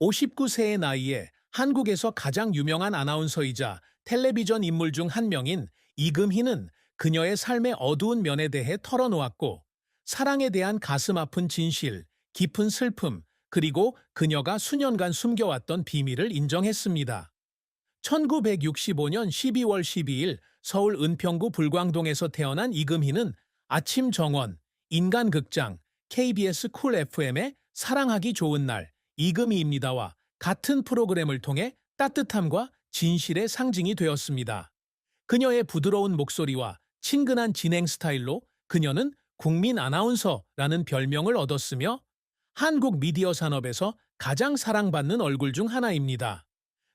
59세의 나이에 한국에서 가장 유명한 아나운서이자 텔레비전 인물 중 한 명인 이금희는 그녀의 삶의 어두운 면에 대해 털어놓았고, 사랑에 대한 가슴 아픈 진실, 깊은 슬픔, 그리고 그녀가 수년간 숨겨왔던 비밀을 인정했습니다. 1965년 12월 12일 서울 은평구 불광동에서 태어난 이금희는 아침 정원, 인간극장, KBS 쿨 FM의 사랑하기 좋은 날, 이금희입니다와 같은 프로그램을 통해 따뜻함과 진실의 상징이 되었습니다. 그녀의 부드러운 목소리와 친근한 진행 스타일로 그녀는 국민 아나운서라는 별명을 얻었으며, 한국 미디어 산업에서 가장 사랑받는 얼굴 중 하나입니다.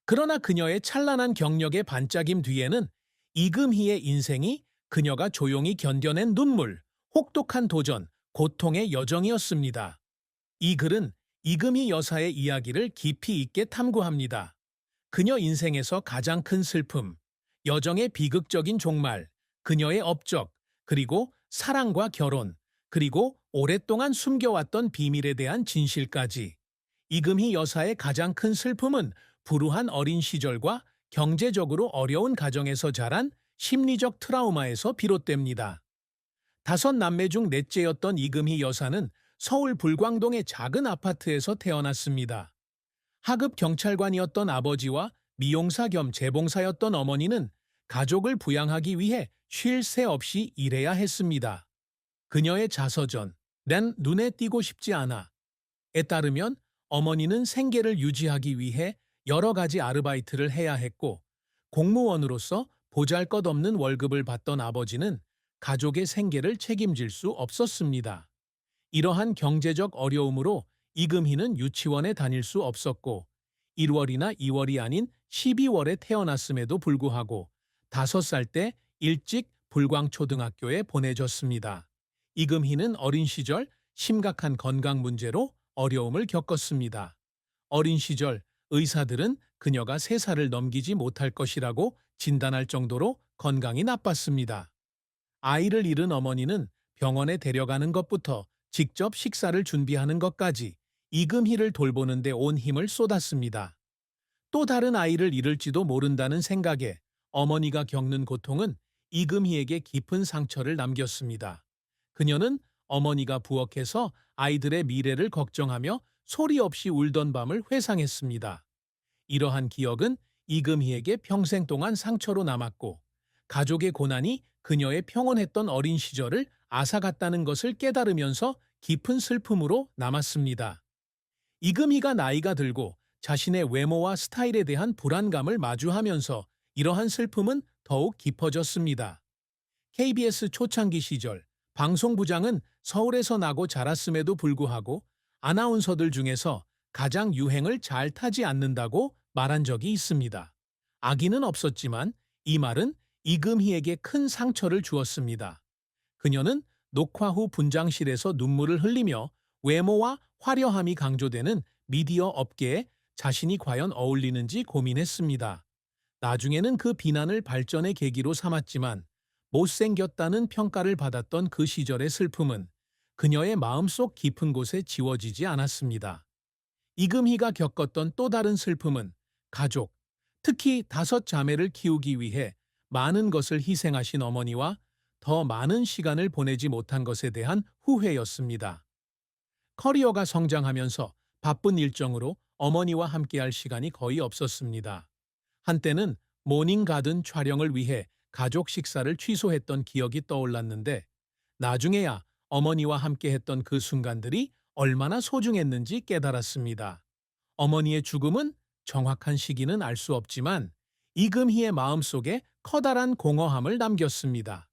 그러나 그녀의 찬란한 경력의 반짝임 뒤에는 이금희의 인생이 그녀가 조용히 견뎌낸 눈물, 혹독한 도전, 고통의 여정이었습니다. 이 글은 이금희 여사의 이야기를 깊이 있게 탐구합니다. 그녀 인생에서 가장 큰 슬픔, 여정의 비극적인 종말, 그녀의 업적, 그리고 사랑과 결혼, 그리고 오랫동안 숨겨왔던 비밀에 대한 진실까지. 이금희 여사의 가장 큰 슬픔은 불우한 어린 시절과 경제적으로 어려운 가정에서 자란 심리적 트라우마에서 비롯됩니다. 다섯 남매 중 넷째였던 이금희 여사는 서울 불광동의 작은 아파트에서 태어났습니다. 하급 경찰관이었던 아버지와 미용사 겸 재봉사였던 어머니는 가족을 부양하기 위해 쉴 새 없이 일해야 했습니다. 그녀의 자서전, 난 눈에 띄고 싶지 않아에 따르면 어머니는 생계를 유지하기 위해 여러 가지 아르바이트를 해야 했고, 공무원으로서 보잘것없는 월급을 받던 아버지는 가족의 생계를 책임질 수 없었습니다. 이러한 경제적 어려움으로 이금희는 유치원에 다닐 수 없었고, 1월이나 2월이 아닌 12월에 태어났음에도 불구하고 5살 때 일찍 불광초등학교에 보내졌습니다. 이금희는 어린 시절 심각한 건강 문제로 어려움을 겪었습니다. 어린 시절 의사들은 그녀가 3살을 넘기지 못할 것이라고 진단할 정도로 건강이 나빴습니다. 아이를 잃은 어머니는 병원에 데려가는 것부터 직접 식사를 준비하는 것까지 이금희를 돌보는 데 온 힘을 쏟았습니다. 또 다른 아이를 잃을지도 모른다는 생각에 어머니가 겪는 고통은 이금희에게 깊은 상처를 남겼습니다. 그녀는 어머니가 부엌에서 아이들의 미래를 걱정하며 소리 없이 울던 밤을 회상했습니다. 이러한 기억은 이금희에게 평생 동안 상처로 남았고, 가족의 고난이 그녀의 평온했던 어린 시절을 앗아갔다는 것을 깨달으면서 깊은 슬픔으로 남았습니다. 이금희가 나이가 들고 자신의 외모와 스타일에 대한 불안감을 마주하면서 이러한 슬픔은 더욱 깊어졌습니다. KBS 초창기 시절 방송부장은 서울에서 나고 자랐음에도 불구하고 아나운서들 중에서 가장 유행을 잘 타지 않는다고 말한 적이 있습니다. 악의는 없었지만 이 말은 이금희에게 큰 상처를 주었습니다. 그녀는 녹화 후 분장실에서 눈물을 흘리며 외모와 화려함이 강조되는 미디어 업계에 자신이 과연 어울리는지 고민했습니다. 나중에는 그 비난을 발전의 계기로 삼았지만, 못생겼다는 평가를 받았던 그 시절의 슬픔은 그녀의 마음속 깊은 곳에 지워지지 않았습니다. 이금희가 겪었던 또 다른 슬픔은 가족, 특히 5자매를 키우기 위해 많은 것을 희생하신 어머니와 더 많은 시간을 보내지 못한 것에 대한 후회였습니다. 커리어가 성장하면서 바쁜 일정으로 어머니와 함께할 시간이 거의 없었습니다. 한때는 모닝 가든 촬영을 위해 가족 식사를 취소했던 기억이 떠올랐는데, 나중에야 어머니와 함께했던 그 순간들이 얼마나 소중했는지 깨달았습니다. 어머니의 죽음은 정확한 시기는 알 수 없지만 이금희의 마음속에 커다란 공허함을 남겼습니다.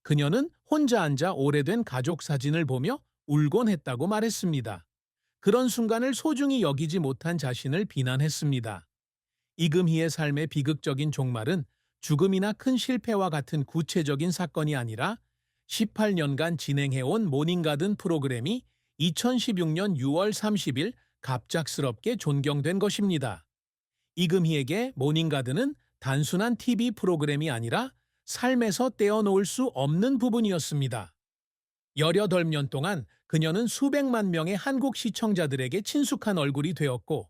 그녀는 혼자 앉아 오래된 가족 사진을 보며 울곤 했다고 말했습니다. 그런 순간을 소중히 여기지 못한 자신을 비난했습니다. 이금희의 삶의 비극적인 종말은 죽음이나 큰 실패와 같은 구체적인 사건이 아니라 18년간 진행해온 모닝가든 프로그램이 2016년 6월 30일 갑작스럽게 존경된 것입니다. 이금희에게 모닝가든은 단순한 TV 프로그램이 아니라 삶에서 떼어놓을 수 없는 부분이었습니다. 18년 동안 그녀는 수백만 명의 한국 시청자들에게 친숙한 얼굴이 되었고,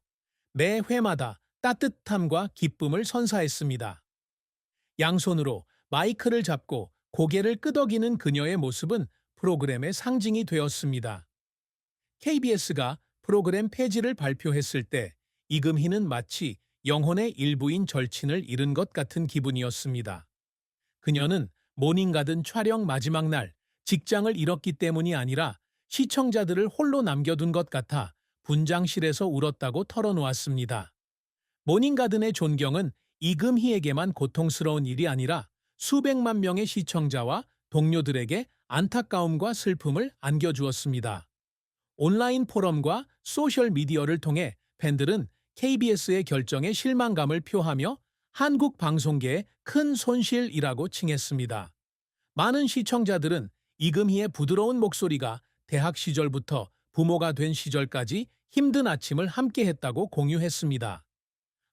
매 회마다 따뜻함과 기쁨을 선사했습니다. 양손으로 마이크를 잡고 고개를 끄덕이는 그녀의 모습은 프로그램의 상징이 되었습니다. KBS가 프로그램 폐지를 발표했을 때 이금희는 마치 영혼의 일부인 절친을 잃은 것 같은 기분이었습니다. 그녀는 모닝가든 촬영 마지막 날 직장을 잃었기 때문이 아니라 시청자들을 홀로 남겨둔 것 같아 분장실에서 울었다고 털어놓았습니다. 모닝가든의 존경은 이금희에게만 고통스러운 일이 아니라 수백만 명의 시청자와 동료들에게 안타까움과 슬픔을 안겨주었습니다. 온라인 포럼과 소셜미디어를 통해 팬들은 KBS의 결정에 실망감을 표하며 한국 방송계의 큰 손실이라고 칭했습니다. 많은 시청자들은 이금희의 부드러운 목소리가 대학 시절부터 부모가 된 시절까지 힘든 아침을 함께했다고 공유했습니다.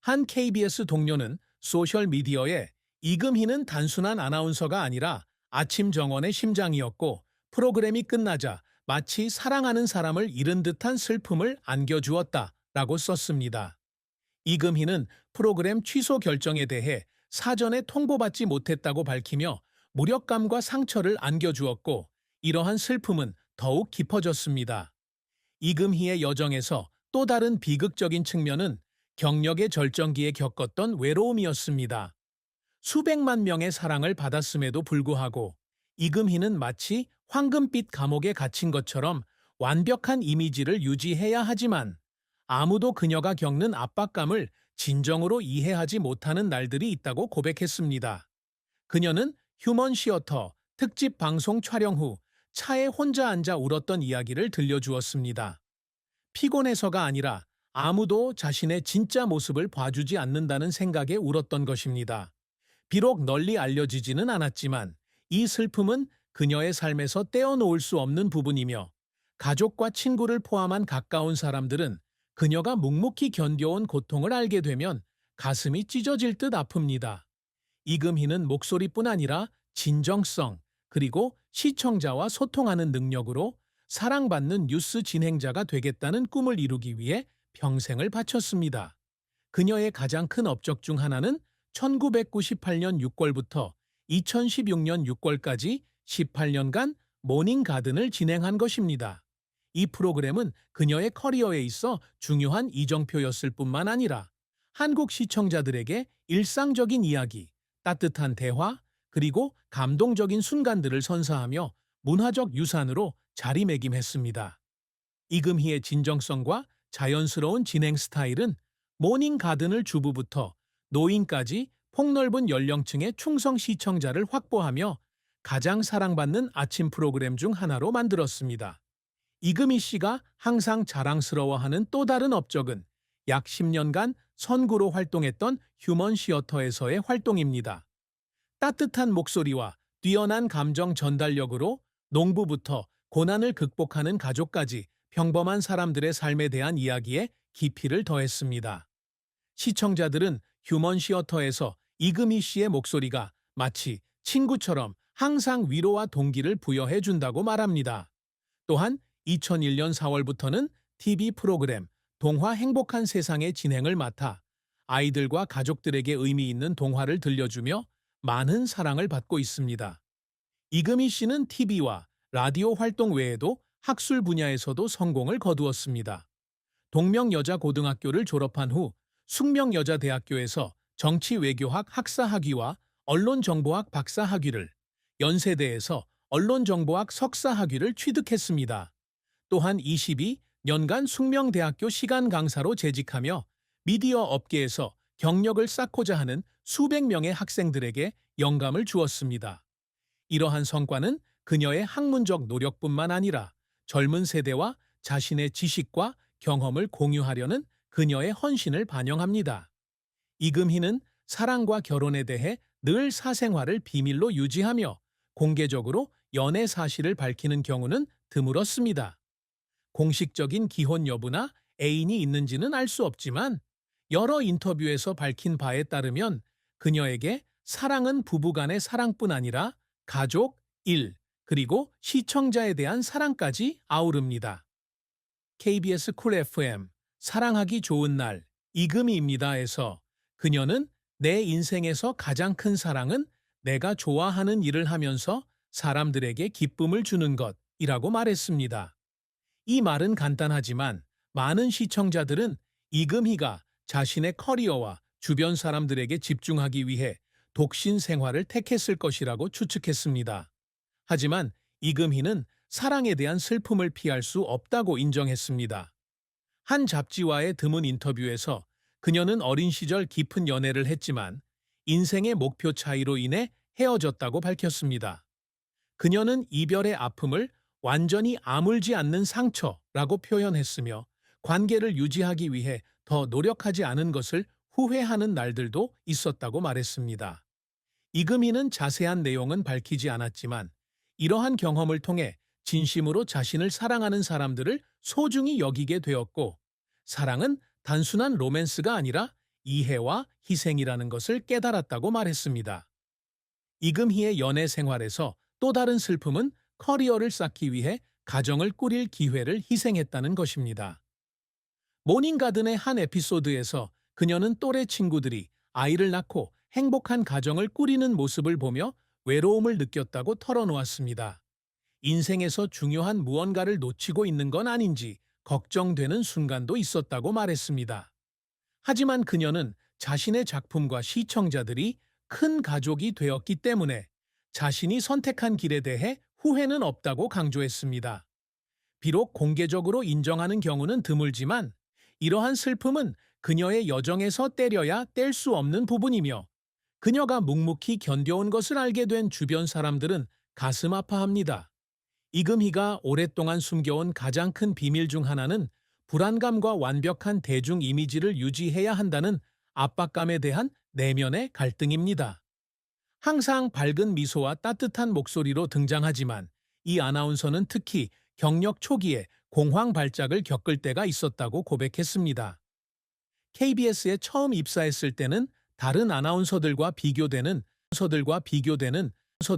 한 KBS 동료는 소셜미디어에 이금희는 단순한 아나운서가 아니라 아침 정원의 심장이었고 프로그램이 끝나자 마치 사랑하는 사람을 잃은 듯한 슬픔을 안겨주었다 라고 썼습니다. 이금희는 프로그램 취소 결정에 대해 사전에 통보받지 못했다고 밝히며 무력감과 상처를 안겨주었고 이러한 슬픔은 더욱 깊어졌습니다. 이금희의 여정에서 또 다른 비극적인 측면은 경력의 절정기에 겪었던 외로움이었습니다. 수백만 명의 사랑을 받았음에도 불구하고 이금희는 마치 황금빛 감옥에 갇힌 것처럼 완벽한 이미지를 유지해야 하지만 아무도 그녀가 겪는 압박감을 진정으로 이해하지 못하는 날들이 있다고 고백했습니다. 그녀는 휴먼 시어터 특집 방송 촬영 후 차에 혼자 앉아 울었던 이야기를 들려주었습니다. 피곤해서가 아니라 아무도 자신의 진짜 모습을 봐주지 않는다는 생각에 울었던 것입니다. 비록 널리 알려지지는 않았지만 이 슬픔은 그녀의 삶에서 떼어놓을 수 없는 부분이며 가족과 친구를 포함한 가까운 사람들은 그녀가 묵묵히 견뎌온 고통을 알게 되면 가슴이 찢어질 듯 아픕니다. 이금희는 목소리뿐 아니라 진정성, 그리고 시청자와 소통하는 능력으로 사랑받는 뉴스 진행자가 되겠다는 꿈을 이루기 위해 평생을 바쳤습니다. 그녀의 가장 큰 업적 중 하나는 1998년 6월부터 2016년 6월까지 18년간 모닝 가든을 진행한 것입니다. 이 프로그램은 그녀의 커리어에 있어 중요한 이정표였을 뿐만 아니라 한국 시청자들에게 일상적인 이야기, 따뜻한 대화, 그리고 감동적인 순간들을 선사하며 문화적 유산으로 자리매김했습니다. 이금희의 진정성과 자연스러운 진행 스타일은 모닝 가든을 주부부터 노인까지 폭넓은 연령층의 충성 시청자를 확보하며 가장 사랑받는 아침 프로그램 중 하나로 만들었습니다. 이금희 씨가 항상 자랑스러워하는 또 다른 업적은 약 10년간 선구로 활동했던 휴먼 시어터에서의 활동입니다. 따뜻한 목소리와 뛰어난 감정 전달력으로 농부부터 고난을 극복하는 가족까지 평범한 사람들의 삶에 대한 이야기에 깊이를 더했습니다. 시청자들은 휴먼 시어터에서 이금희 씨의 목소리가 마치 친구처럼 항상 위로와 동기를 부여해 준다고 말합니다. 또한 2001년 4월부터는 TV 프로그램 동화 행복한 세상의 진행을 맡아 아이들과 가족들에게 의미 있는 동화를 들려주며 많은 사랑을 받고 있습니다. 이금희 씨는 TV와 라디오 활동 외에도 학술 분야에서도 성공을 거두었습니다. 동명여자고등학교를 졸업한 후 숙명여자대학교에서 정치외교학 학사학위와 언론정보학 박사학위를, 연세대에서 언론정보학 석사학위를 취득했습니다. 또한 22년간 숙명대학교 시간 강사로 재직하며 미디어 업계에서 경력을 쌓고자 하는 수백 명의 학생들에게 영감을 주었습니다. 이러한 성과는 그녀의 학문적 노력뿐만 아니라 젊은 세대와 자신의 지식과 경험을 공유하려는 그녀의 헌신을 반영합니다. 이금희는 사랑과 결혼에 대해 늘 사생활을 비밀로 유지하며 공개적으로 연애 사실을 밝히는 경우는 드물었습니다. 공식적인 기혼 여부나 애인이 있는지는 알 수 없지만 여러 인터뷰에서 밝힌 바에 따르면 그녀에게 사랑은 부부간의 사랑뿐 아니라 가족, 일, 그리고 시청자에 대한 사랑까지 아우릅니다. KBS 쿨 FM 사랑하기 좋은 날 이금희입니다에서 그녀는 내 인생에서 가장 큰 사랑은 내가 좋아하는 일을 하면서 사람들에게 기쁨을 주는 것이라고 말했습니다. 이 말은 간단하지만 많은 시청자들은 이금희가 자신의 커리어와 주변 사람들에게 집중하기 위해 독신 생활을 택했을 것이라고 추측했습니다. 하지만 이금희는 사랑에 대한 슬픔을 피할 수 없다고 인정했습니다. 한 잡지와의 드문 인터뷰에서 그녀는 어린 시절 깊은 연애를 했지만 인생의 목표 차이로 인해 헤어졌다고 밝혔습니다. 그녀는 이별의 아픔을 완전히 아물지 않는 상처라고 표현했으며 관계를 유지하기 위해 더 노력하지 않은 것을 후회하는 날들도 있었다고 말했습니다. 이금희는 자세한 내용은 밝히지 않았지만 이러한 경험을 통해 진심으로 자신을 사랑하는 사람들을 소중히 여기게 되었고 사랑은 단순한 로맨스가 아니라 이해와 희생이라는 것을 깨달았다고 말했습니다. 이금희의 연애 생활에서 또 다른 슬픔은 커리어를 쌓기 위해 가정을 꾸릴 기회를 희생했다는 것입니다. 모닝가든의 한 에피소드에서 그녀는 또래 친구들이 아이를 낳고 행복한 가정을 꾸리는 모습을 보며 외로움을 느꼈다고 털어놓았습니다. 인생에서 중요한 무언가를 놓치고 있는 건 아닌지 걱정되는 순간도 있었다고 말했습니다. 하지만 그녀는 자신의 작품과 시청자들이 큰 가족이 되었기 때문에 자신이 선택한 길에 대해 후회는 없다고 강조했습니다. 비록 공개적으로 인정하는 경우는 드물지만 이러한 슬픔은 그녀의 여정에서 떼려야 뗄 수 없는 부분이며 그녀가 묵묵히 견뎌온 것을 알게 된 주변 사람들은 가슴 아파합니다. 이금희가 오랫동안 숨겨온 가장 큰 비밀 중 하나는 불안감과 완벽한 대중 이미지를 유지해야 한다는 압박감에 대한 내면의 갈등입니다. 항상 밝은 미소와 따뜻한 목소리로 등장하지만 이 아나운서는 특히 경력 초기에 공황 발작을 겪을 때가 있었다고 고백했습니다. KBS에 처음 입사했을 때는 다른 아나운서들과 비교되는